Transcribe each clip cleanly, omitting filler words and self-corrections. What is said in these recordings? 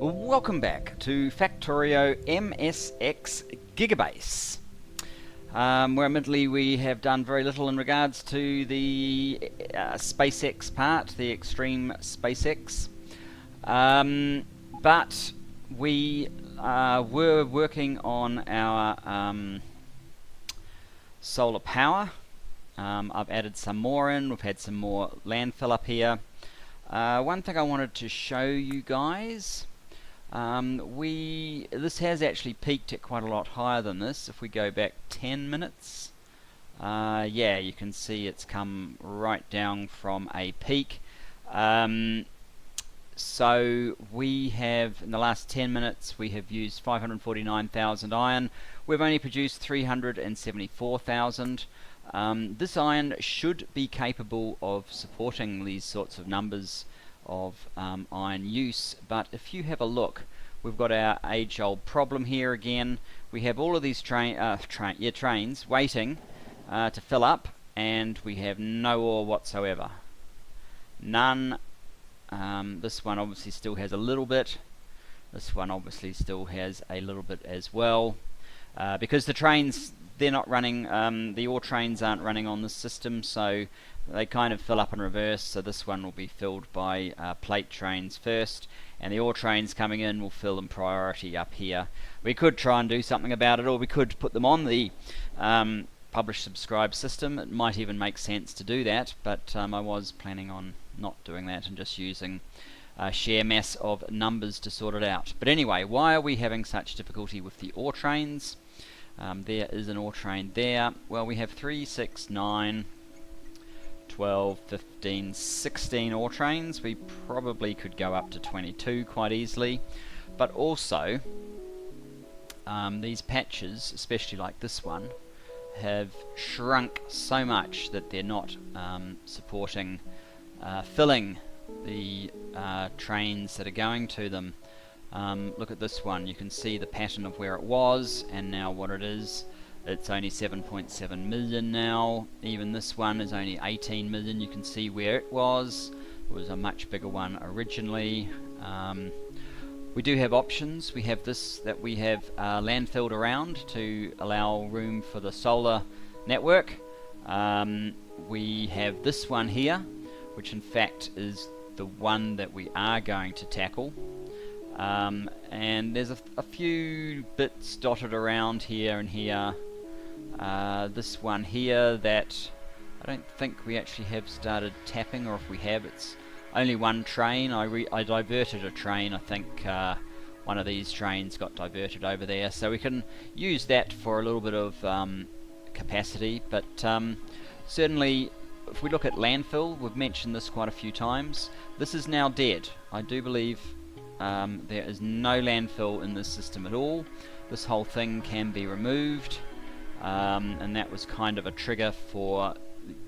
Welcome back to Factorio MSX Gigabase, where admittedly we have done very little in regards to the SpaceX part, the extreme SpaceX, but we were working on our solar power. I've added some more in, we've had some more landfill up here. One thing I wanted to show you guys, this has actually peaked at quite a lot higher than this. If we go back 10 minutes, yeah, you can see it's come right down from a peak. So we have, in the last 10 minutes, we have used 549,000 iron. We've only produced 374,000. This iron should be capable of supporting these sorts of numbers of iron use, but if you have a look, we've got our age-old problem here again. We have all of these trains waiting to fill up, and we have no ore whatsoever. None. This one obviously still has a little bit. This one obviously still has a little bit as well, because the trains, they're not running, the ore trains aren't running on this system, so they kind of fill up in reverse. So this one will be filled by plate trains first, and the ore trains coming in will fill in priority up here. We could try and do something about it, or we could put them on the publish subscribe system. It might even make sense to do that, but I was planning on not doing that and just using sheer mass of numbers to sort it out. But anyway, why are we having such difficulty with the ore trains? There is an ore train there. Well, we have 3, 6, 9, 12, 15, 16 ore trains. We probably could go up to 22 quite easily. But also, these patches, especially like this one, have shrunk so much that they're not supporting filling the trains that are going to them. Look at this one, you can see the pattern of where it was and now what it is. It's only 7.7 million now. Even this one is only 18 million. You can see where it was. It was a much bigger one originally. We do have options. We have this that we have landfilled around to allow room for the solar network. We have this one here, which in fact is the one that we are going to tackle. And there's a few bits dotted around here and here. This one here that I don't think we actually have started tapping, or if we have, it's only one train. I diverted a train. I think one of these trains got diverted over there, so we can use that for a little bit of capacity. But certainly, if we look at landfill, we've mentioned this quite a few times. This is now dead. I do believe there is no landfill in this system at all. This whole thing can be removed, and that was kind of a trigger for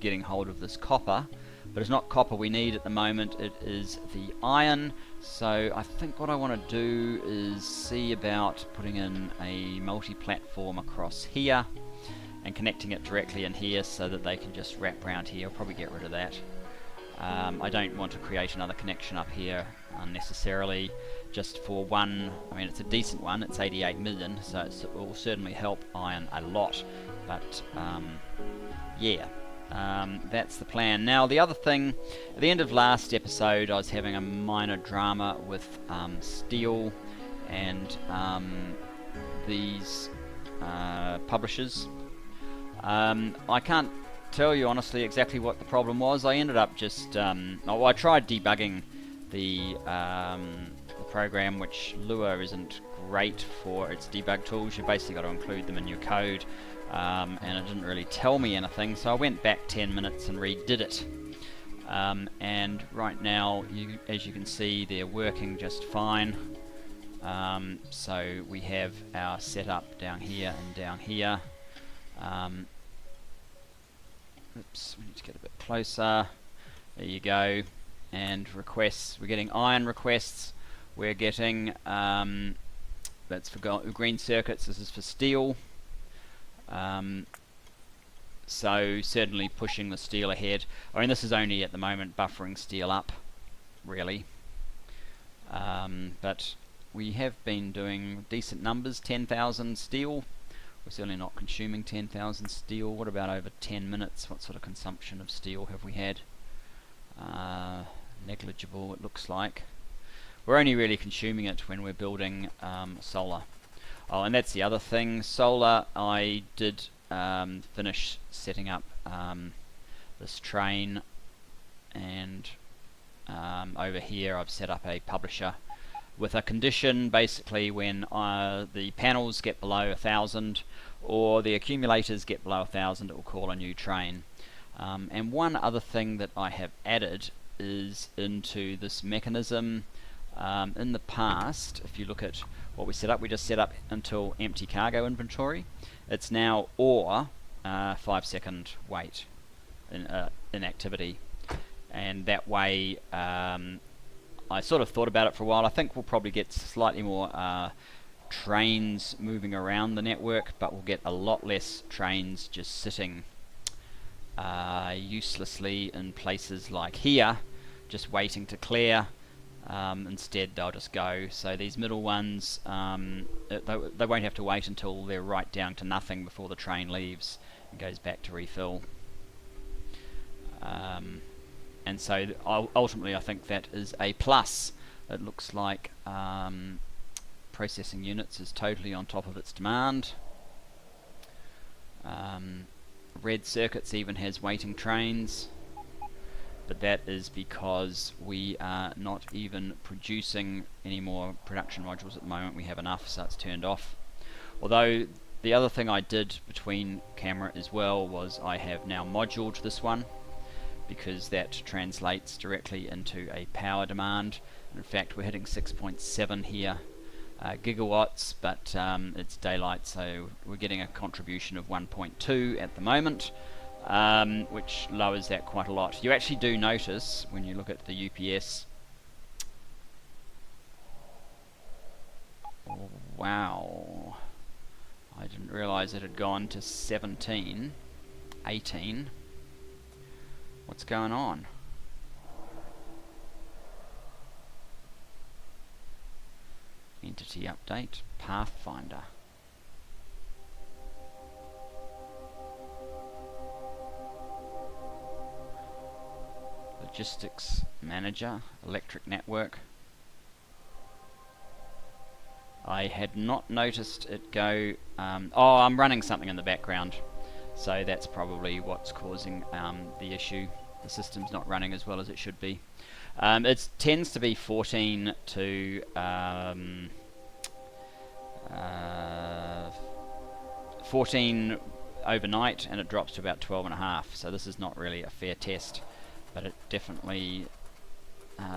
getting hold of this copper. But it's not copper we need at the moment, it is the iron. So I think what I want to do is see about putting in a multi-platform across here and connecting it directly in here so that they can just wrap around here. I'll probably get rid of that. I don't want to create another connection up here unnecessarily, just for one. I mean, it's a decent one, it's 88 million, so it will certainly help iron a lot. But yeah, that's the plan. Now, the other thing, at the end of last episode, I was having a minor drama with steel and these publishers. I can't tell you honestly exactly what the problem was. I ended up just I tried debugging the program, which Lua isn't great for its debug tools. You basically got to include them in your code, and it didn't really tell me anything, so I went back 10 minutes and redid it. And right now, as you can see, they're working just fine. So we have our setup down here and down here. Oops, we need to get a bit closer. There you go. And requests, we're getting iron requests. We're getting, that's for green circuits, this is for steel. So certainly pushing the steel ahead. I mean, this is only at the moment buffering steel up, really. But we have been doing decent numbers. 10,000 steel. We're certainly not consuming 10,000 steel. What about over 10 minutes? What sort of consumption of steel have we had? Negligible, it looks like. We're only really consuming it when we're building solar. Oh, and that's the other thing. Solar, I did finish setting up this train, and over here I've set up a publisher with a condition. Basically, when the panels get below 1,000 or the accumulators get below 1,000, it will call a new train. And one other thing that I have added is into this mechanism. In the past, if you look at what we set up, we just set up until empty cargo inventory. It's now or 5-second wait in activity, and that way I sort of thought about it for a while. I think we'll probably get slightly more trains moving around the network, but we'll get a lot less trains just sitting uselessly in places like here, just waiting to clear. Instead they'll just go. So these middle ones, they won't have to wait until they're right down to nothing before the train leaves and goes back to refill. And so ultimately I think that is a plus. It looks like processing units is totally on top of its demand. Red Circuits even has waiting trains, but that is because we are not even producing any more production modules at the moment. We have enough, so it's turned off. Although the other thing I did between camera as well was I have now moduled this one, because that translates directly into a power demand. In fact, we're hitting 6.7 here gigawatts, but it's daylight, so we're getting a contribution of 1.2 at the moment, which lowers that quite a lot. You actually do notice when you look at the UPS, wow, I didn't realize it had gone to 17, 18. What's going on? Entity update, Pathfinder. Logistics Manager, Electric Network. I had not noticed it go... oh, I'm running something in the background, so that's probably what's causing the issue. The system's not running as well as it should be. It tends to be 14 to 14 overnight, and it drops to about 12.5. So this is not really a fair test, but it definitely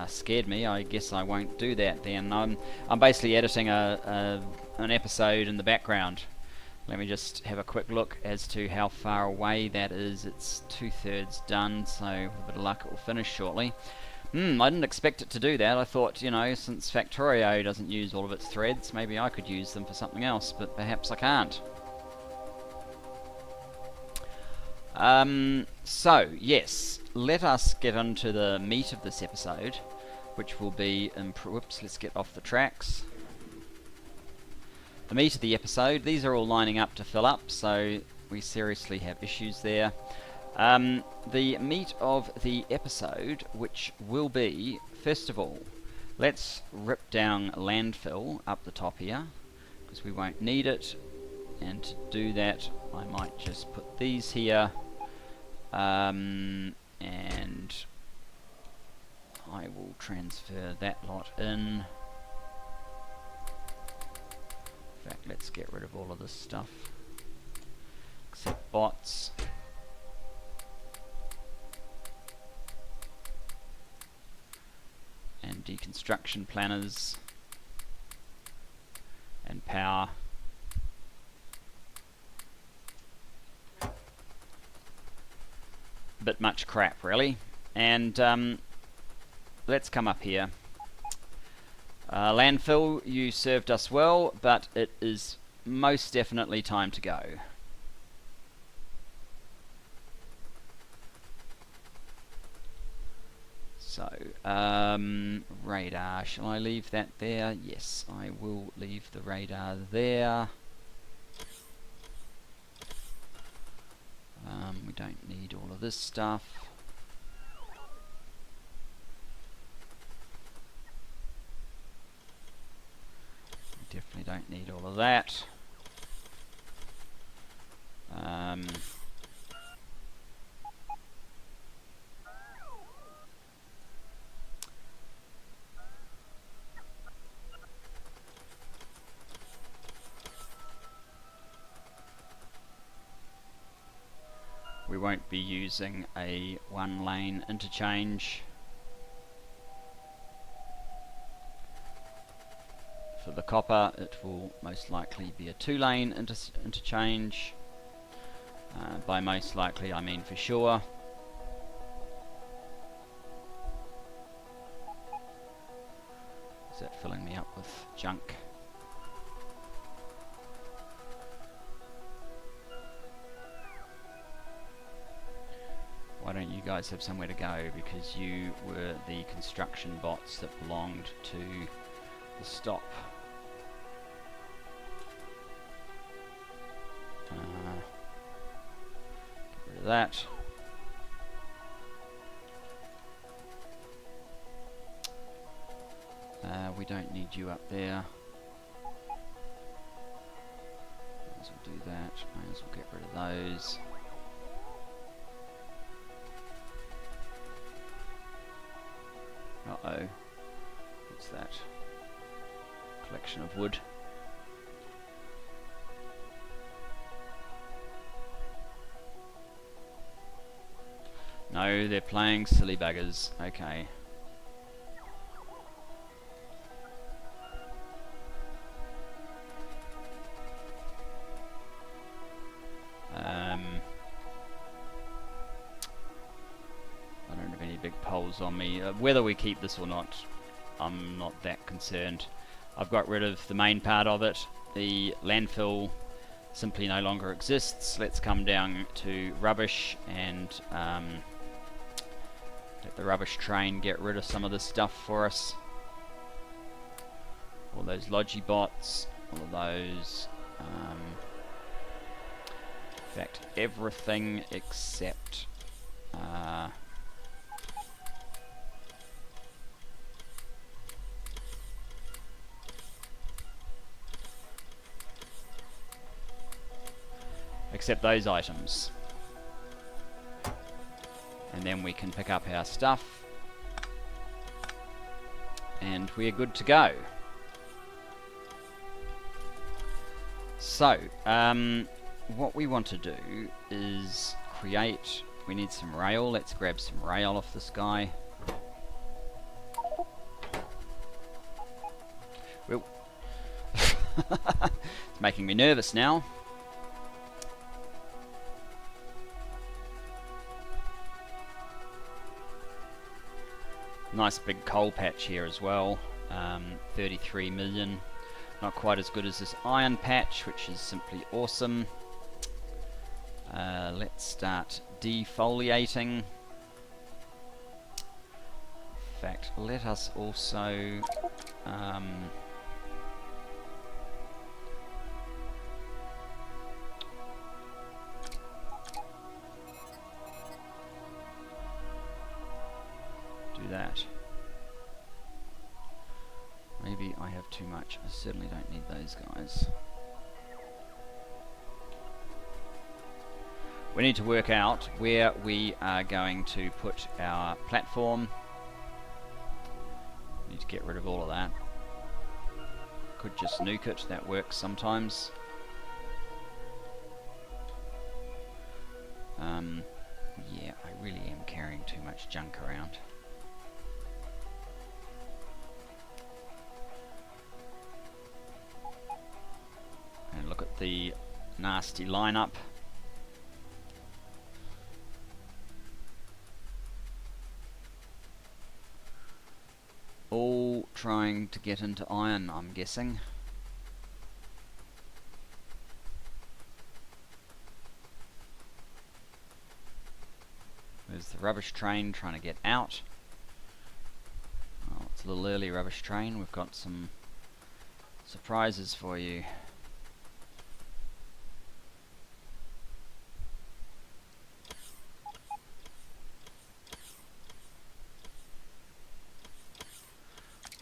scared me. I guess I won't do that then. I'm basically editing an episode in the background. Let me just have a quick look as to how far away that is. It's 2/3 done, so with a bit of luck it will finish shortly. I didn't expect it to do that. I thought, you know, since Factorio doesn't use all of its threads, maybe I could use them for something else, but perhaps I can't. So, yes, let us get into the meat of this episode, which will be... whoops, let's get off the tracks. The meat of the episode, these are all lining up to fill up, so we seriously have issues there. The meat of the episode, which will be, first of all, let's rip down landfill up the top here, because we won't need it, and to do that I might just put these here, and I will transfer that lot in. In fact, let's get rid of all of this stuff, except bots. And deconstruction planners and power. Bit much crap, really. And let's come up here. Landfill, you served us well, but it is most definitely time to go. So, radar, shall I leave that there? Yes, I will leave the radar there. We don't need all of this stuff. We definitely don't need all of that. We won't be using a one-lane interchange. For the copper, it will most likely be a two-lane interchange. By most likely, I mean for sure. Is that filling me up with junk? Why don't you guys have somewhere to go? Because you were the construction bots that belonged to the stop. Get rid of that. We don't need you up there. Might as well do that. Might as well get rid of those. Uh-oh. What's that? Collection of wood. No, they're playing silly buggers. Okay. I don't have any big poles on me. Whether we keep this or not, I'm not that concerned. I've got rid of the main part of it. The landfill simply no longer exists. Let's come down to rubbish and let the rubbish train get rid of some of this stuff for us. All those Logibots, all of those. In fact, everything except except those items. And then we can pick up our stuff and we're good to go. So, what we want to do is create, we need some rail. Let's grab some rail off this guy. Well, it's making me nervous now. Nice big coal patch here as well. 33 million. Not quite as good as this iron patch, which is simply awesome. Let's start defoliating. In fact, let us also do that. Maybe I have too much. I certainly don't need those guys. We need to work out where we are going to put our platform. Need to get rid of all of that. Could just nuke it, that works sometimes. Yeah, I really am carrying too much junk around. And look at the nasty lineup. All trying to get into iron, I'm guessing. There's the rubbish train trying to get out. a little early, Rubbish Train. We've got some surprises for you.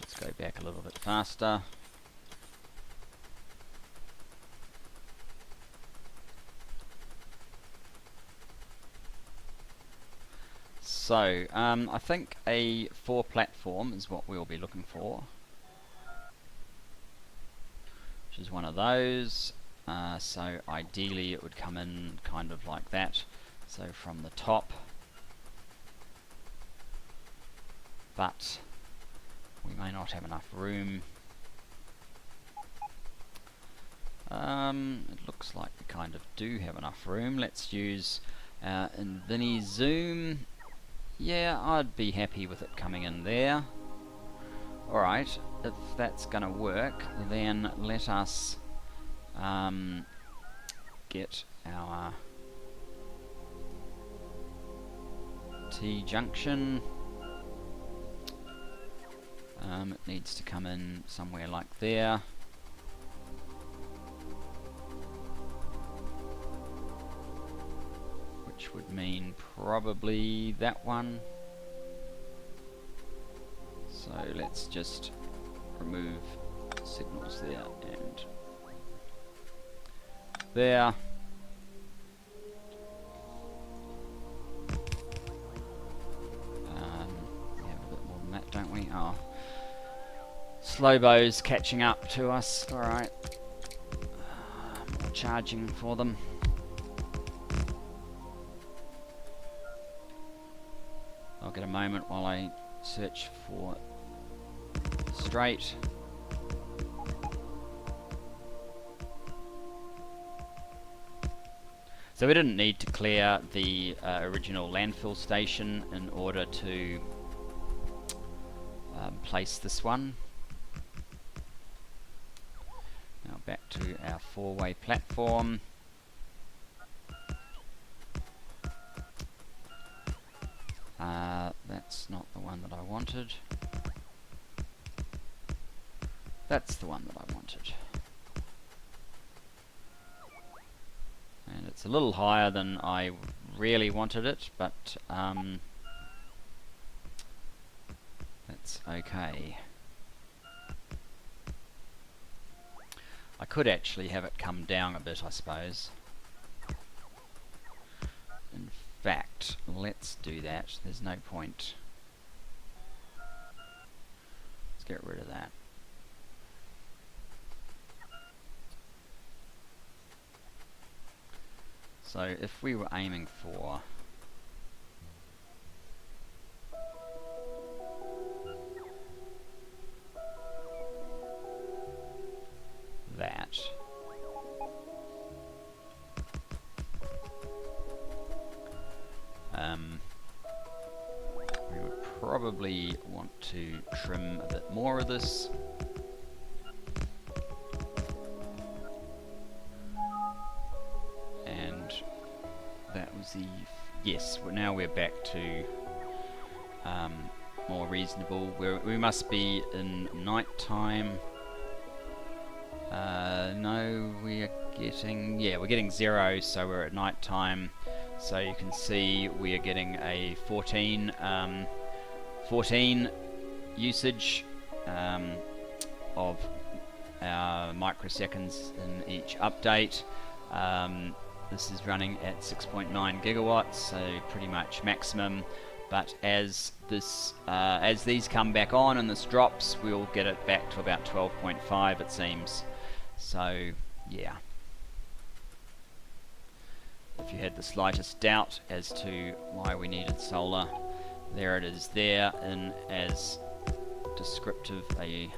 Let's go back a little bit faster. So, I think a 4 platform is what we'll be looking for, which is one of those. So ideally it would come in kind of like that, so from the top, but we may not have enough room. It looks like we kind of do have enough room. Let's use Invini Zoom. Yeah, I'd be happy with it coming in there. Alright, if that's gonna work, then let us get our T-junction. It needs to come in somewhere like there. Which would mean probably that one. So let's just remove signals there and there. We have a bit more than that, don't we? Oh, Slowbo's catching up to us. Alright. More charging for them. I'll get a moment while I search for straight. So we didn't need to clear the original landfill station in order to place this one. Now back to our 4-way platform. That's not the one that I wanted. That's the one that I wanted. And it's a little higher than I really wanted it, but that's okay. I could actually have it come down a bit, I suppose. In fact, let's do that. There's no point. Let's get rid of that. So if we were aiming for that, we would probably want to trim a bit more of this. And that was the... yes, well, now we're back to more reasonable. We must be in night time. No, we are getting... yeah, we're getting 0, so we're at night time. So you can see we are getting a 14 usage of our microseconds in each update. This is running at 6.9 gigawatts, so pretty much maximum. But as this, as these come back on and this drops, we'll get it back to about 12.5, it seems. So yeah. If you had the slightest doubt as to why we needed solar, there it is there in as descriptive a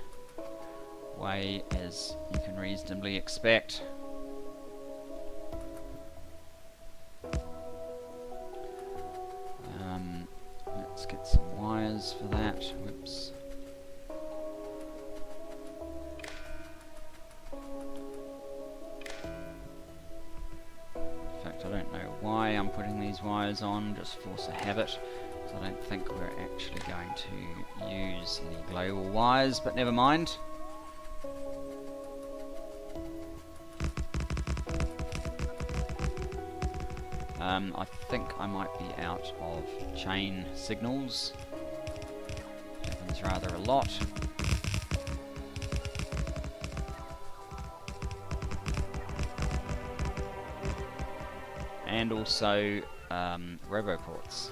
way as you can reasonably expect. Let's get some wires for that. Whoops. In fact, I don't know why I'm putting these wires on, just force a habit. So I don't think we're actually going to use any global wires, but never mind. I think I might be out of chain signals. Happens rather a lot. And also roboports.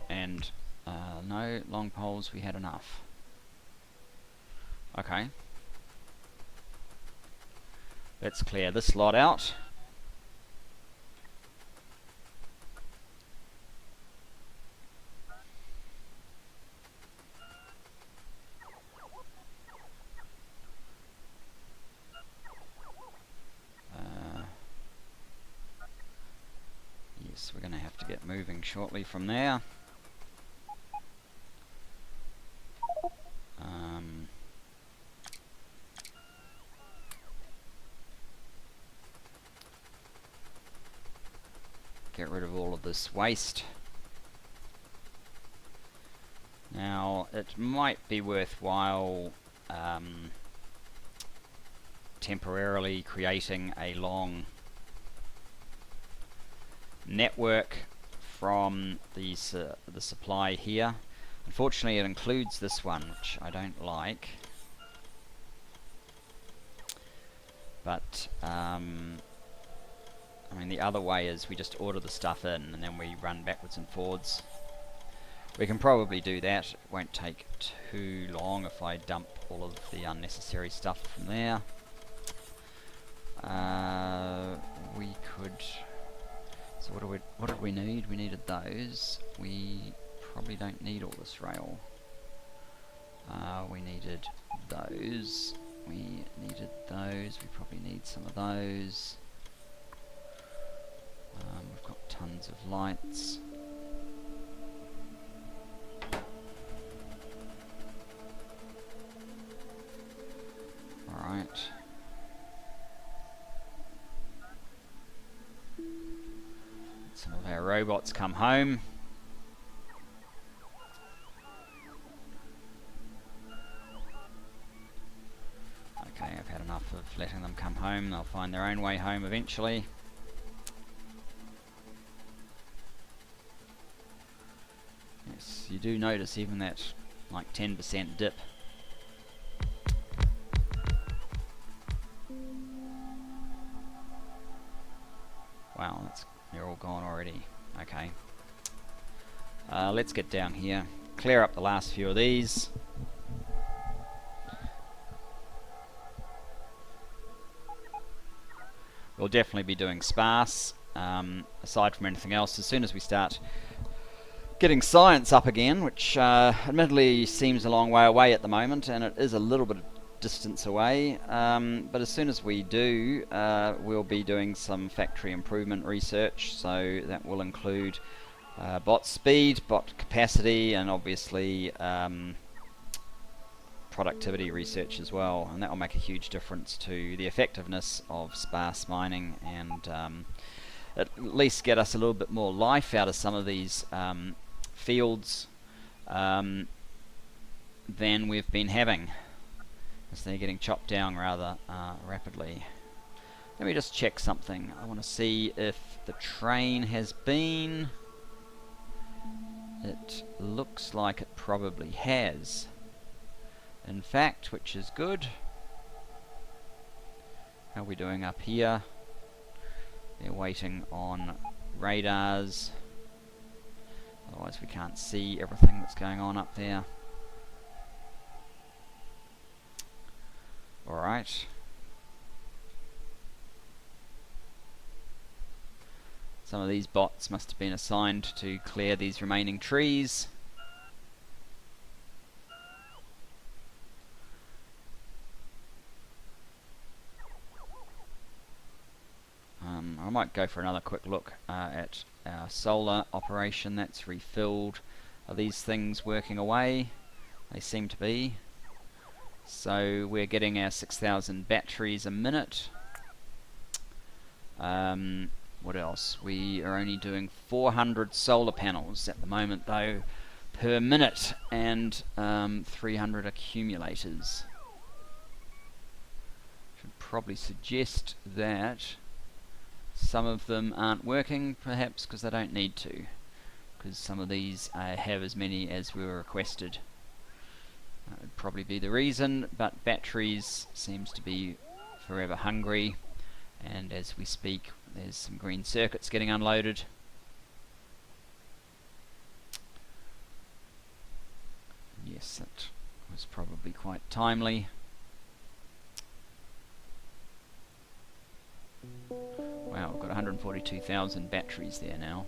And no long poles, we had enough. Okay. Let's clear this lot out. Yes, we're going to have to get moving shortly from there. Get rid of all of this waste. Now, it might be worthwhile temporarily creating a long network from the supply here. Unfortunately, it includes this one, which I don't like. But I mean, the other way is we just order the stuff in and then we run backwards and forwards. We can probably do that. It won't take too long if I dump all of the unnecessary stuff from there. We could. So what did we need? We needed those. We probably don't need all this rail. We needed those. We needed those. We probably need some of those. We've got tons of lights. Alright. Some of our robots come home. Okay, I've had enough of letting them come home. They'll find their own way home eventually. Yes, you do notice even that like 10% dip. Wow, they're all gone already. Okay. Let's get down here. Clear up the last few of these. We'll definitely be doing sparse. Aside from anything else, as soon as we start getting science up again, which admittedly seems a long way away at the moment, and it is a little bit of distance away, but as soon as we do, we'll be doing some factory improvement research, so that will include bot speed, bot capacity, and obviously productivity research as well, and that will make a huge difference to the effectiveness of sparse mining, and at least get us a little bit more life out of some of these fields than we've been having, as they're getting chopped down rather rapidly. Let me just check something. I want to see if the train has been. It looks like it probably has, in fact, which is good. How are we doing up here? They're waiting on radars, otherwise we can't see everything that's going on up there. Alright. Some of these bots must have been assigned to clear these remaining trees. I might go for another quick look at our solar operation that's refilled. Are these things working away? They seem to be. So we're getting our 6,000 batteries a minute. what else? We are only doing 400 solar panels at the moment though per minute, and 300 accumulators. Should probably suggest that some of them aren't working, perhaps because they don't need to, because some of these have as many as were requested. That would probably be the reason, but batteries seems to be forever hungry, and as we speak there's some green circuits getting unloaded. Yes, that was probably quite timely. Wow, we've got 142,000 batteries there now.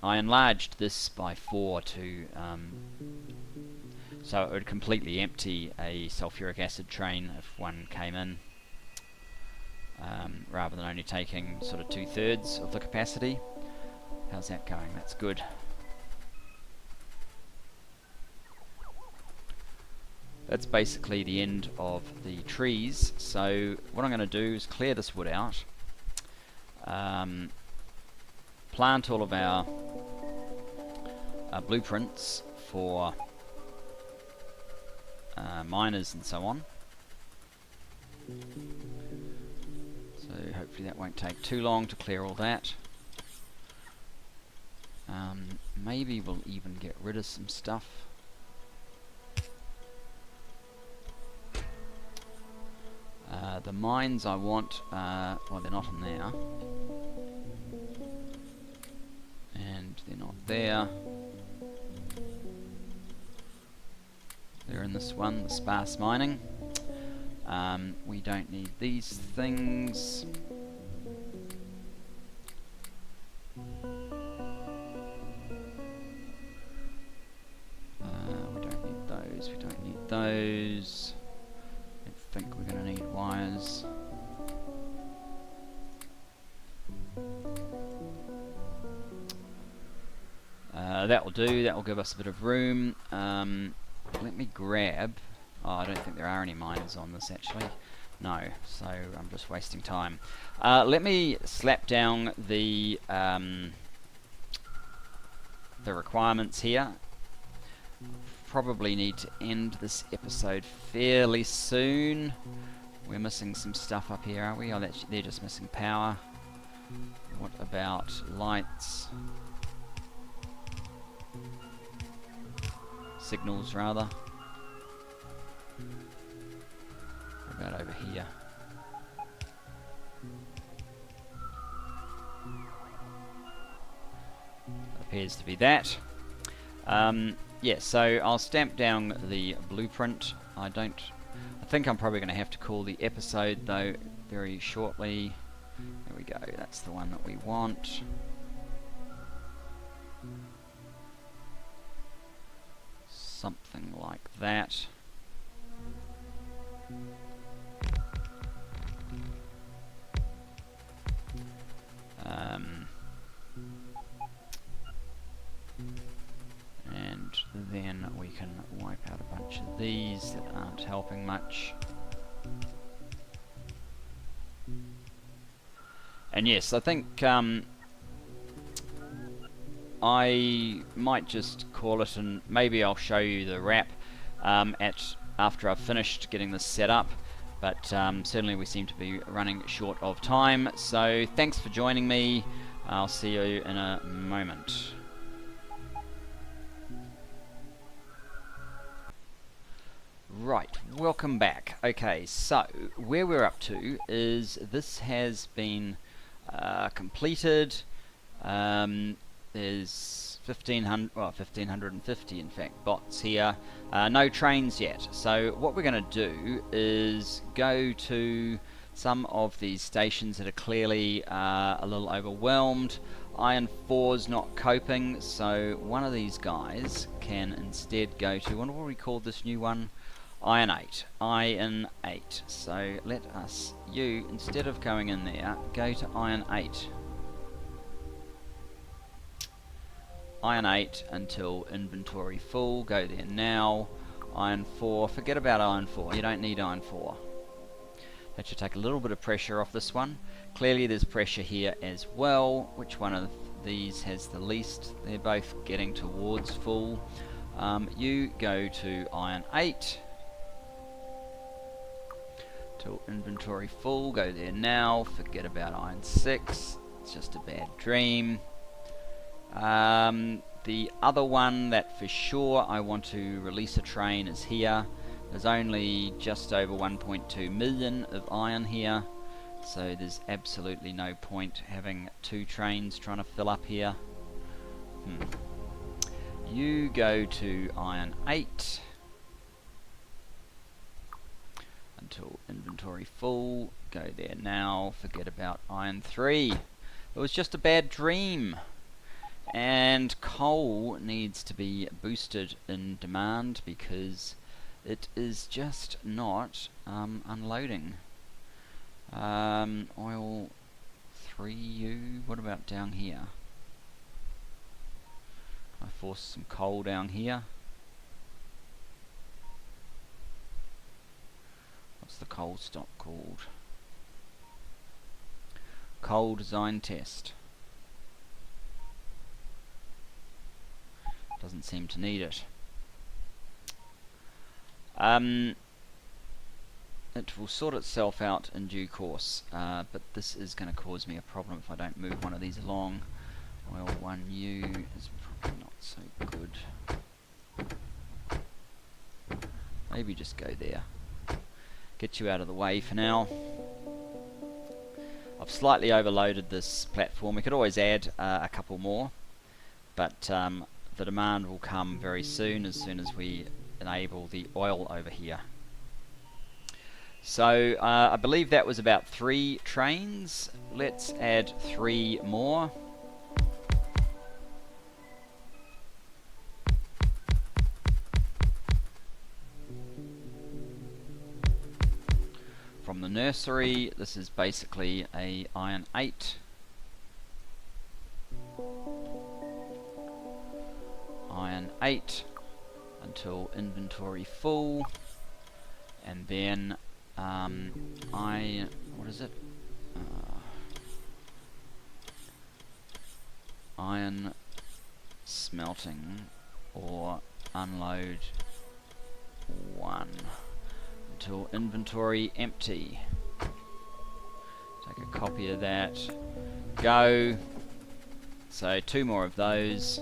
I enlarged this by 4 to so it would completely empty a sulfuric acid train if one came in, rather than only taking sort of 2/3 of the capacity. How's that going? That's good. That's basically the end of the trees, so what I'm going to do is clear this wood out, plant all of our blueprints for miners and so on. So hopefully that won't take too long to clear all that. Maybe we'll even get rid of some stuff. The mines I want, well, they're not in there, and they're not there. They're in this one, the sparse mining. We don't need these things. We don't need those, we don't need those. I think we're going to need wires. That will do, that will give us a bit of room. Let me grab... Oh, I don't think there are any miners on this actually. No, so I'm just wasting time. Let me slap down the requirements here. Probably need to end this episode fairly soon. We're missing some stuff up here, aren't we? Oh, they're just missing power. What about lights? Signals, rather. What about over here? Appears to be that. Yeah, so I'll stamp down the blueprint. I think I'm probably going to have to call the episode though very shortly. There we go, that's the one that we want. Something like that. And then we can wipe out a bunch of these that aren't helping much. And yes, I think I might just call it, and maybe I'll show you the wrap after I've finished getting this set up. But certainly we seem to be running short of time. So thanks for joining me. I'll see you in a moment. Right, welcome back. Okay, so where we're up to is this has been completed. There's 1,550 in fact bots here. No trains yet. So what we're going to do is go to some of these stations that are clearly a little overwhelmed. Iron 4's not coping, so one of these guys can instead go to, what do we call this new one? Iron 8. Iron 8. So let us, instead of going in there, go to Iron 8. Iron 8 until inventory full. Go there now. Iron 4. Forget about Iron 4. You don't need Iron 4. That should take a little bit of pressure off this one. Clearly there's pressure here as well. Which one of these has the least? They're both getting towards full. You go to iron 8 till inventory full. Go there now. Forget about iron 6. It's just a bad dream. The other one that for sure I want to release a train is here. There's only just over 1.2 million of iron here, so there's absolutely no point having 2 trains trying to fill up here. You go to iron 8 until inventory full. Go there now. Forget about iron 3. It was just a bad dream. And coal needs to be boosted in demand because it is just not unloading. Oil 3U. What about down here? I force some coal down here. What's the coal stock called? Coal design test. Doesn't seem to need it. It will sort itself out in due course, but this is going to cause me a problem if I don't move one of these along. Oil 1U is probably not so good. Maybe just go there. Get you out of the way for now. I've slightly overloaded this platform. We could always add a couple more, but the demand will come very soon as we enable the oil over here. So I believe that was about 3 trains. Let's add 3 more. From the nursery, this is basically a iron 8. Iron 8 until inventory full, and then what is it? Iron smelting or unload 1 until inventory empty. Take a copy of that. Go. So 2 more of those.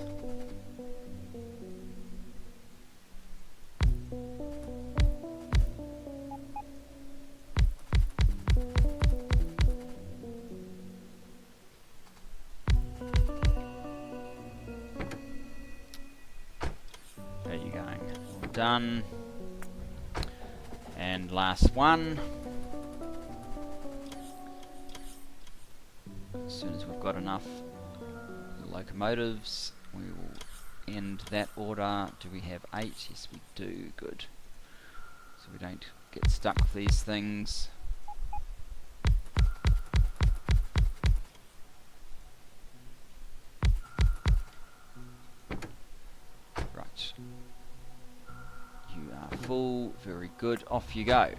Done. And last one. As soon as we've got enough locomotives, we will end that order. Do we have 8? Yes, we do. Good. So we don't get stuck with these things. Right. You are full. Very good. Off you go.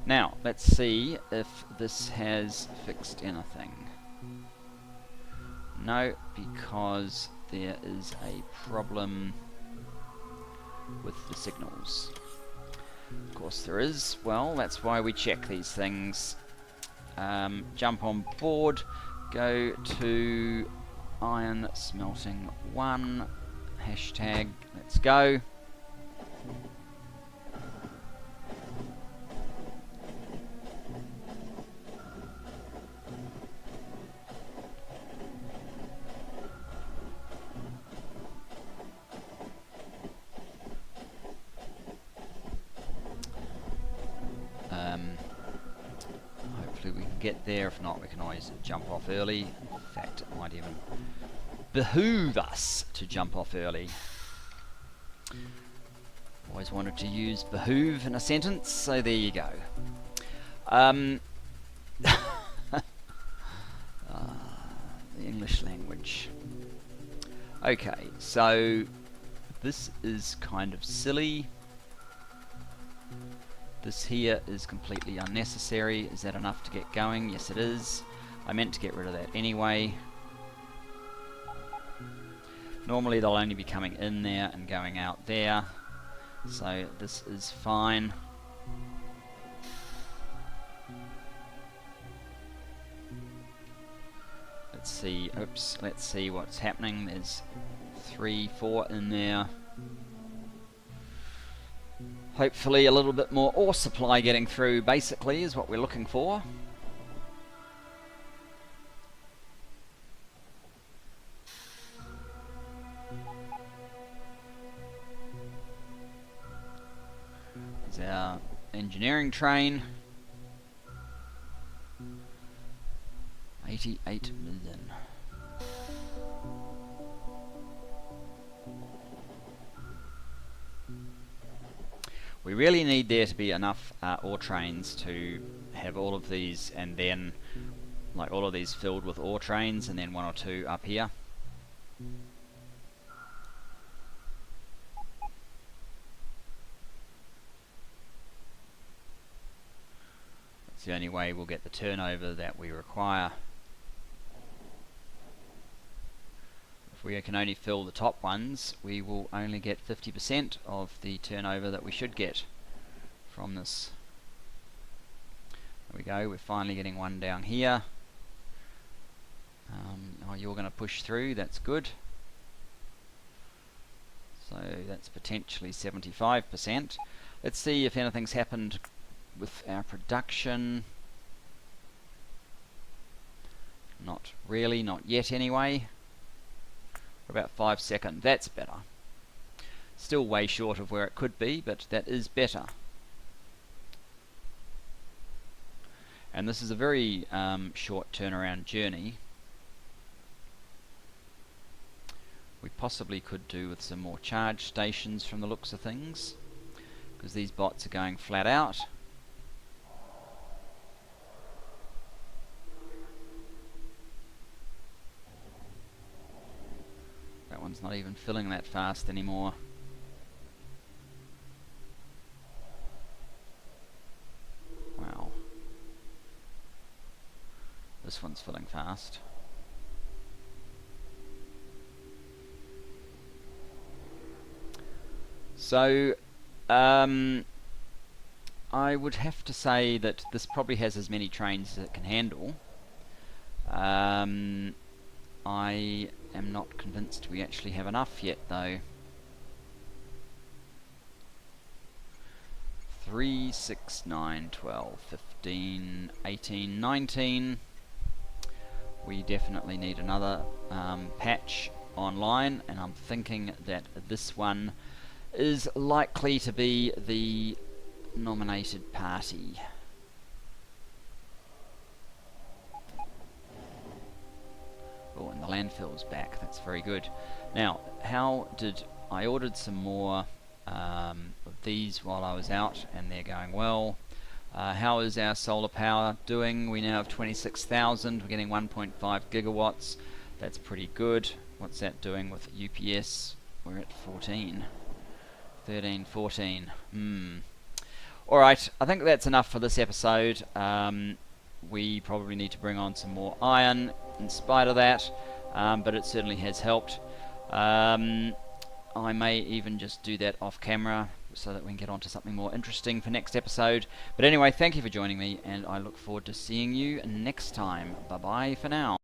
Now, let's see if this has fixed anything. No, because there is a problem with the signals. Of course there is. Well, that's why we check these things. Jump on board. Go to iron smelting 1. Hashtag. Let's go. Hopefully we can get there. If not, we can always jump off early. In fact, it might even behoove us to jump off early. Always wanted to use behoove in a sentence, so there you go. The English language. Okay, so this is kind of silly. This here is completely unnecessary. Is that enough to get going? Yes, it is. I meant to get rid of that anyway. Normally they'll only be coming in there and going out there, so this is fine. Let's see, oops, let's see what's happening. There's 3, 4 in there. Hopefully a little bit more ore supply getting through, basically, is what we're looking for. There's our engineering train. 88 million. We really need there to be enough ore trains to have all of these, and then like all of these filled with ore trains, and then 1 or 2 up here. That's the only way we'll get the turnover that we require. If we can only fill the top ones, we will only get 50% of the turnover that we should get from this. There we go, we're finally getting one down here. Oh, you're going to push through, that's good. So that's potentially 75%. Let's see if anything's happened with our production. Not really, not yet anyway. About 5 seconds, that's better. Still way short of where it could be, but that is better. And this is a very short turnaround journey. We possibly could do with some more charge stations from the looks of things, because these bots are going flat out. That one's not even filling that fast anymore. Wow. This one's filling fast. So, I would have to say that this probably has as many trains as it can handle. I am not convinced we actually have enough yet, though. 3, 6, 9, 12, 15, 18, 19. We definitely need another patch online, and I'm thinking that this one is likely to be the nominated party. Oh, and the landfill's back, that's very good. Now, how did I ordered some more of these while I was out, and they're going well. How is our solar power doing? We now have 26,000, we're getting 1.5 gigawatts. That's pretty good. What's that doing with UPS? We're at 14. 13, 14. Alright, I think that's enough for this episode. We probably need to bring on some more iron in spite of that, but it certainly has helped. I may even just do that off camera so that we can get on to something more interesting for next episode. But anyway, thank you for joining me, and I look forward to seeing you next time. Bye bye for now.